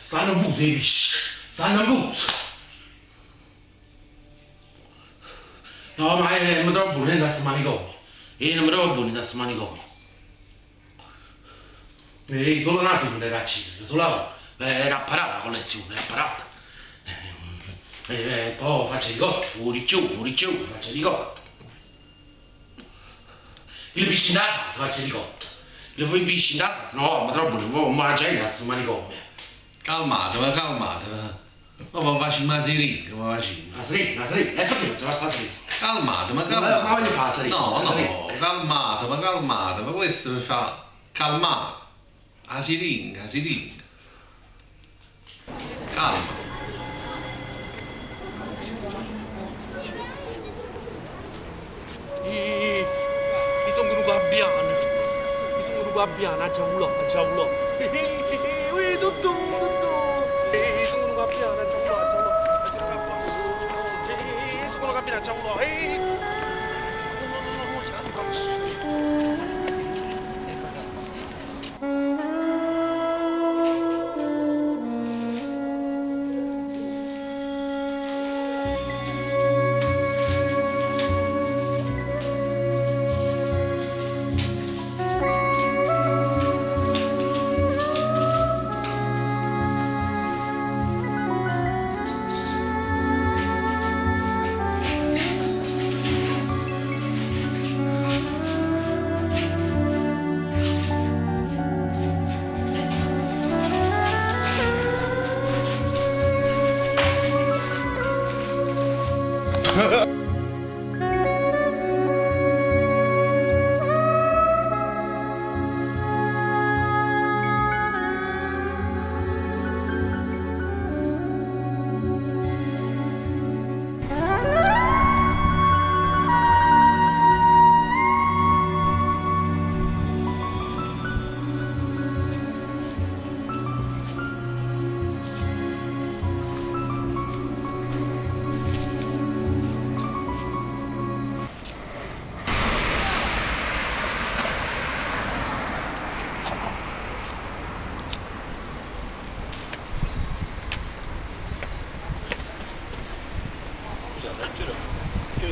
Stanno in muso i pesci, stanno in muso. No, ma mi trovo buono da questo manicomio. Io non mi trovo buono da questo manicomio. Solo una figura era accesa, solo era apparata la collezione, era apparata. Poi faccio di cotto, un riccione, faccio di cotto. Il pesce in casa faccio di cotto. Il pesce in casa, no, mi trovo buono, ma la gente a questo manicomio. Calmatevi. Ma faccio una siringa, ma faccio. La siringa, e perché non c'è la siringa? Calmatevi. Ma voglio fare la siringa. No, calmatevi, questo mi fa calmare. La siringa. Calma. Sono un gabbiano, già ulò. Tutto. Sono un gabbiano, già ulò.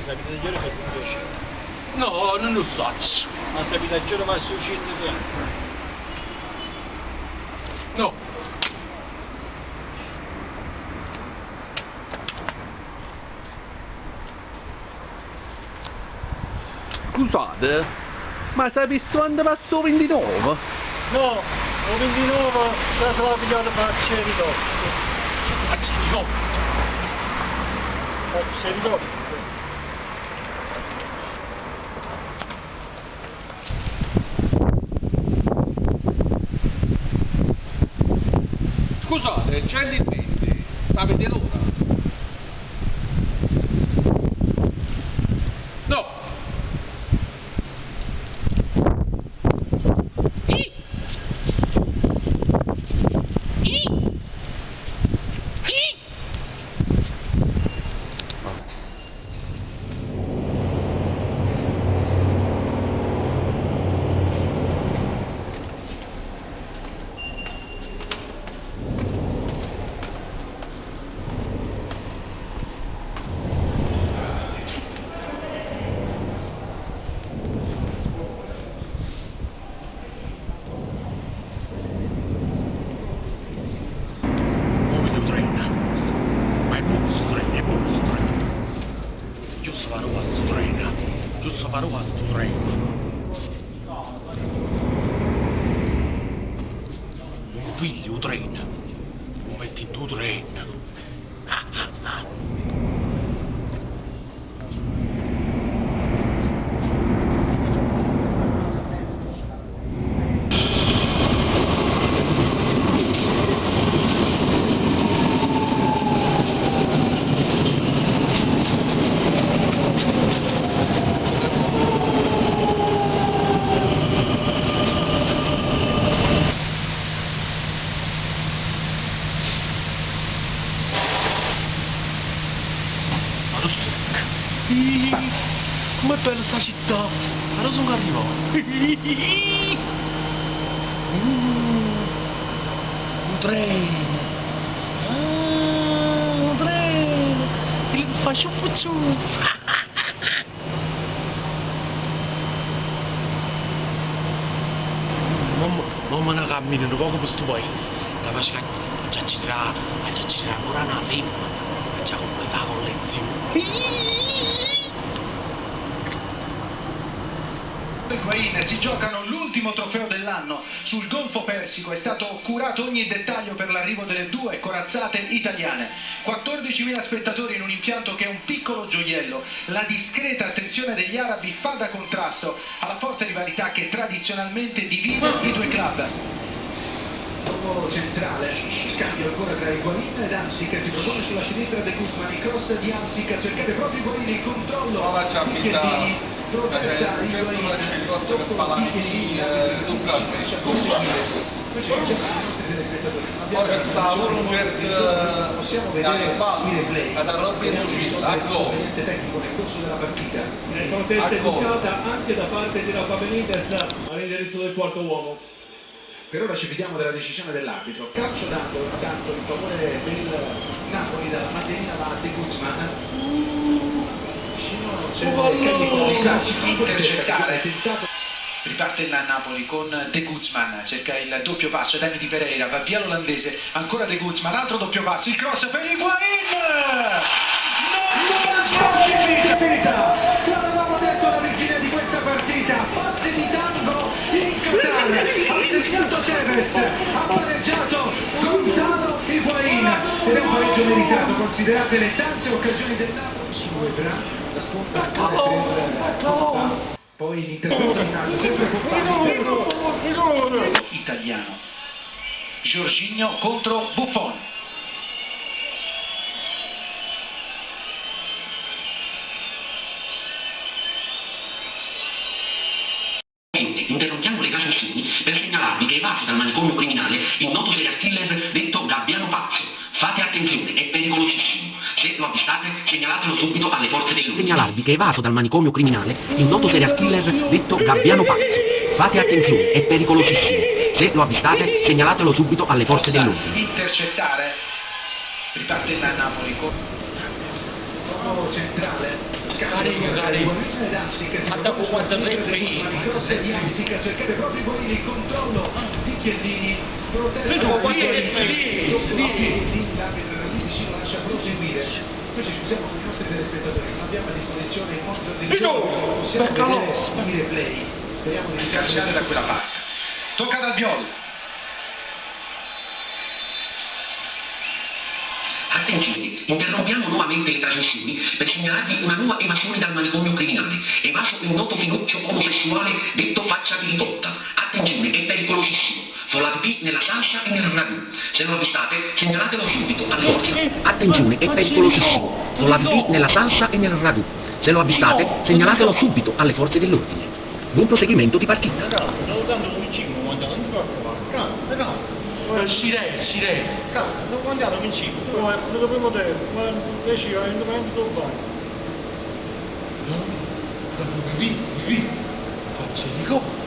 Sapete di giorno fa più piacere. No, non lo so. Ma sapete di giorno ma su 100 No. Scusate, ma sapessi quando passo 29? No, ho 29, la se la pigliata faccia di cotto. Faccio di cotto. Faccia di cotto. Scusate, gentilmente, sapete l'ora? No. parò a sto treno. Giusto parò a sto treno. Non piglio il treno. Lo metti in tuo treno. Com'è bella sta città! Ma non sono arrivato! Un treno! Un treno! Che fa ciuffo ciuffo! Mamma ne camminano poco per sto paese! Capace che già girare ancora una femmina! Ha già completato la collezione! Higuaín si giocano l'ultimo trofeo dell'anno. Sul Golfo Persico è stato curato ogni dettaglio per l'arrivo delle due corazzate italiane. 14.000 spettatori in un impianto che è un piccolo gioiello. La discreta attenzione degli arabi fa da contrasto alla forte rivalità che tradizionalmente divide i due club. Centrale, scambio ancora tra Higuaín ed Hamsik, si propone sulla sinistra De Guzman, il cross di Hamsik a cercare proprio Higuaín, il controllo di Chiellini, protesta Higuaín, tocco di Chiellini, lascia proseguire. Poi ci sono i nostri telespettatori, non abbiamo possiamo vedere i replay, speriamo di risolvere l'inconveniente tecnico nel corso della partita. Nel contesto educata anche da parte di Rafa Benitez all'indirizzo del quarto uomo. Per ora ci fidiamo della decisione dell'arbitro. Calcio d'angolo intanto in favore del Napoli, dalla Maderina va a De Guzman. Vicino c'è il intercettare. Riparte il Napoli con De Guzman, cerca il doppio passo ai danni di Pereira, va via l'olandese, ancora De Guzman, altro doppio passo, il cross per Higuaín! Non sbagliare finita! L'avevamo detto all'origine di questa partita, passi di tango in Qatar, ha segnato Tevez, ha pareggiato Gonzalo Higuaín ed è un pareggio meritato, considerate le tante occasioni del Napoli. Su Evra, la sponda per poi l'intervento in alto, sempre compagno italiano. Jorginho contro Buffon. Interrompiamo le trasmissioni per segnalarvi che è evaso dal manicomio criminale il noto serial killer detto Gabbiano Pazzo. Fate attenzione, è pericolosissimo. Se lo avvistate, segnalatelo subito alle forze dell'ordine. Segnalarvi che è evaso dal manicomio criminale il noto serial killer detto Gabbiano Pazzo. Fate attenzione, è pericolosissimo. Se lo avvistate, segnalatelo subito alle forze dell'ordine. Intercettare. Riparte il Napoli con nuovo centrale. Scambio ed Hamsik, si propone sulla sinistra di Guzman, il cross di Hamsik a cercare proprio poi il controllo di Chiellini, protesta l'arbitro era lì vicino, lascia proseguire. Poi ci scusiamo con i nostri telespettatori, non abbiamo a disposizione il monitor del gioco, possiamo vedere i replay, speriamo di ricercare da quella parte. Tocca ad Albiol. Attenzione, interrompiamo nuovamente le trasmissioni per segnalarvi una nuova evasione dal manicomio criminale. Evaso un noto finuccio omosessuale detto faccia di ricotta. Attenzione, è pericolosissimo. Folla pipì nella salsa e nel ragù. Se lo avvistate, segnalatelo subito alle forze. Attenzione, è pericolosissimo. Folla pipì nella salsa e nel ragù. Se lo avvistate, segnalatelo subito alle forze dell'ordine. Buon proseguimento di partita. Ragazzi, stavo dando vicino, non ti preoccupare. Calma. Uscirei. Cazzo, devo andiamo vicino. Nel primo tempo, ma invece io non mi devo fare. No, la vivi. Faccia di go.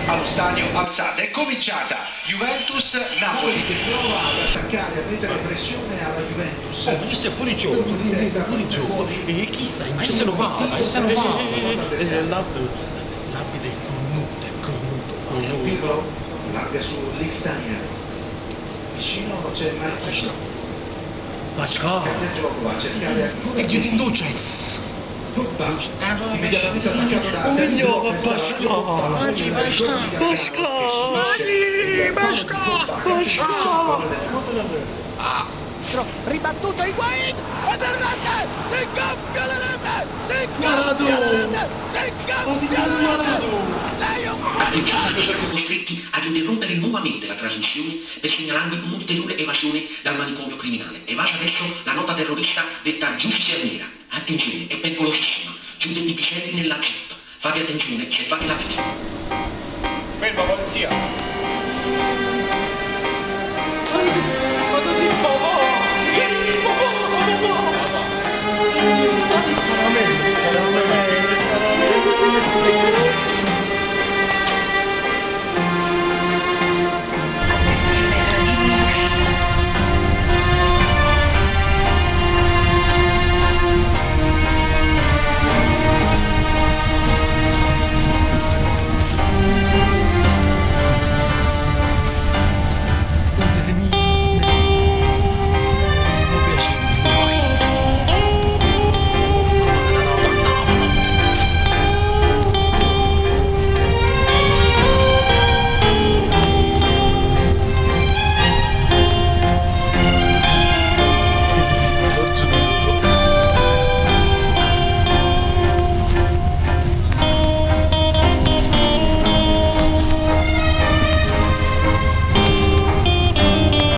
allo stadio Alzate. È cominciata Juventus-Napoli. Che prova ad attaccare, a mettere pressione alla Juventus. Ma questo è fuori gioco, Di testa, fuori gioco. E chi sta in gioco? Se lo fa, se lo fa. L'arbitro è cornuto. Pirlo allarga su Lichtsteiner. Vicino c'è Marchino. Pascal. Cambia gioco, va a cercare ancora E chiudi in doccia. Pogba. Immediatamente attaccato da migliore Pascal. Ribattuto Higuain ed è rete! Si gonfia la rete! Si gonfia la rete! Si gonfia la rete! Attenzione, saranno costretti ad interrompere nuovamente la trasmissione per segnalarvi un'ulteriore evasione dal manicomio criminale. Evasa adesso la nota terrorista detta Giudice Nera. Attenzione, è pericolosissima. Chiude i piselli nella jeep. Fate attenzione, fate la video. Ferma polizia. Caramelle, caramelle, caramelle.